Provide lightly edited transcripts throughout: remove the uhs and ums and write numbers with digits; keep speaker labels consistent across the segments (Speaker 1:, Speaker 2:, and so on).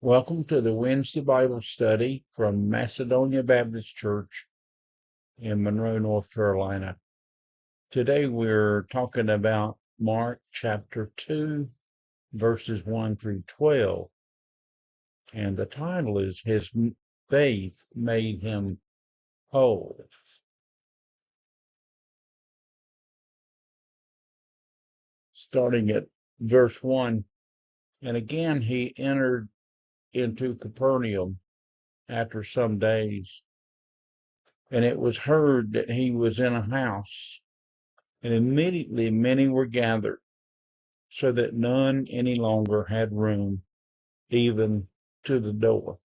Speaker 1: Welcome to the Wednesday Bible study from Macedonia Baptist Church in Monroe, North Carolina. Today we're talking about Mark chapter 2, verses 1 through 12. And the title is His Faith Made Him Whole. Starting at verse 1. And again he entered into Capernaum after some days. And it was heard that he was in a house. And immediately many were gathered, so that none any longer had room, even to the door.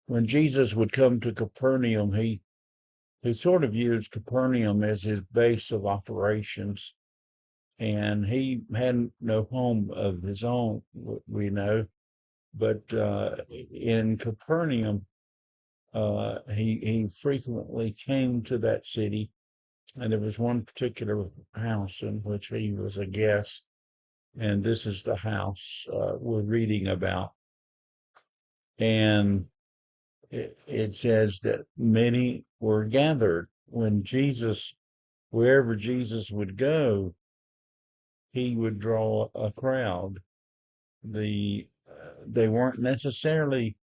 Speaker 1: When Jesus would come to Capernaum, he sort of used Capernaum as his base of operations, and he had no home of his own, we know. But in Capernaum, he frequently came to that city, and there was one particular house in which he was a guest. And this is the house we're reading about. And it says that many were gathered. When wherever Jesus would go, he would draw a crowd. They weren't necessarily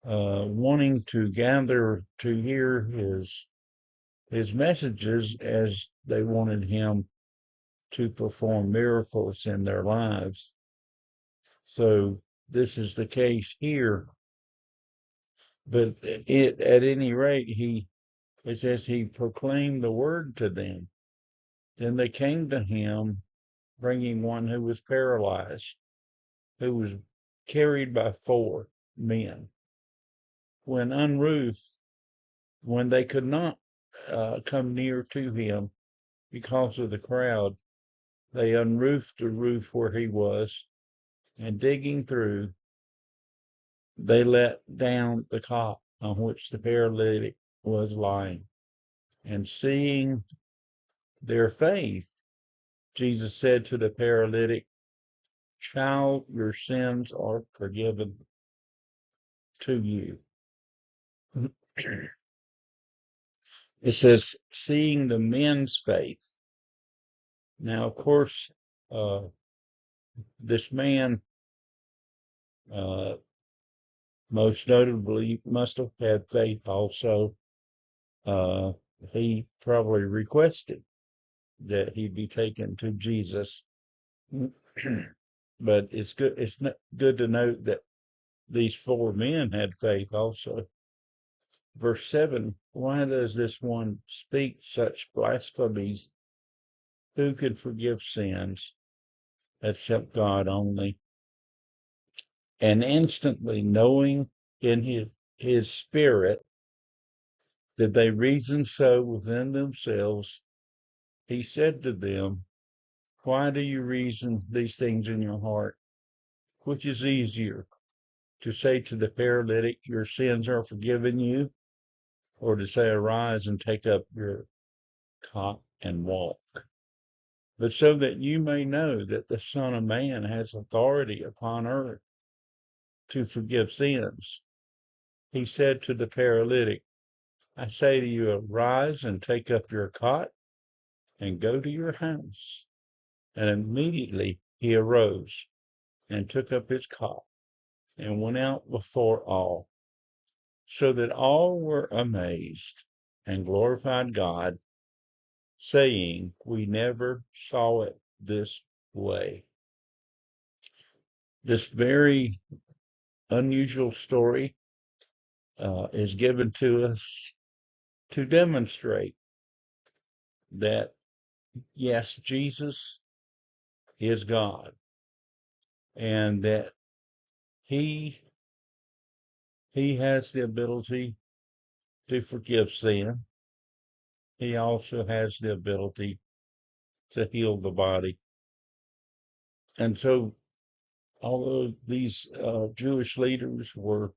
Speaker 1: wanting to gather to hear his messages as they wanted him to perform miracles in their lives. So this is the case here. But at any rate, it says he proclaimed the word to them. Then they came to him, bringing one who was paralyzed, who was carried by 4 men. When they could not come near to him because of the crowd, they unroofed the roof where he was, and digging through, they let down the cot on which the paralytic was lying. And seeing their faith, Jesus said to the paralytic, "Child, your sins are forgiven to you." It says, seeing the men's faith. Now, of course, this man most notably must have had faith also. He probably requested that he be taken to Jesus. But it's good to note that these 4 men had faith also. Verse 7, why does this one speak such blasphemies? Who can forgive sins except God only? And instantly, knowing in his spirit that they reasoned so within themselves, he said to them, why do you reason these things in your heart? Which is easier, to say to the paralytic, your sins are forgiven you, or to say, arise and take up your cot and walk? But so that you may know that the Son of Man has authority upon earth to forgive sins. He said to the paralytic, I say to you, arise and take up your cot and go to your house. And immediately he arose and took up his cot and went out before all, so that all were amazed and glorified God, saying, we never saw it this way. This very unusual story is given to us to demonstrate that, yes, Jesus is God, and that he has the ability to forgive sin. He also has the ability to heal the body. And so, although these Jewish leaders were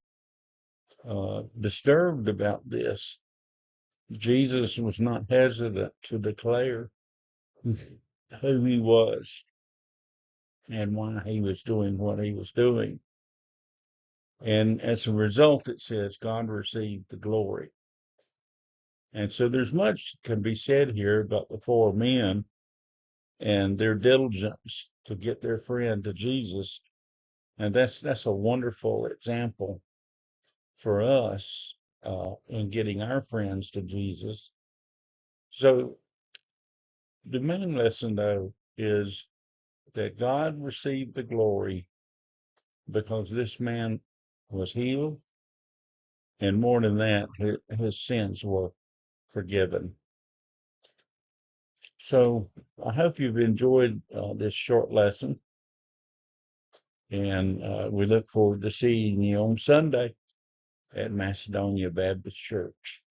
Speaker 1: disturbed about this, Jesus was not hesitant to declare who he was and why he was doing what he was doing. And as a result, it says God received the glory. And so there's much can be said here about the four men and their diligence to get their friend to Jesus. And that's a wonderful example for us in getting our friends to Jesus. So the main lesson, though, is that God received the glory because this man was healed, and more than that, his sins were forgiven. So I hope you've enjoyed this short lesson, and we look forward to seeing you on Sunday at Macedonia Baptist Church.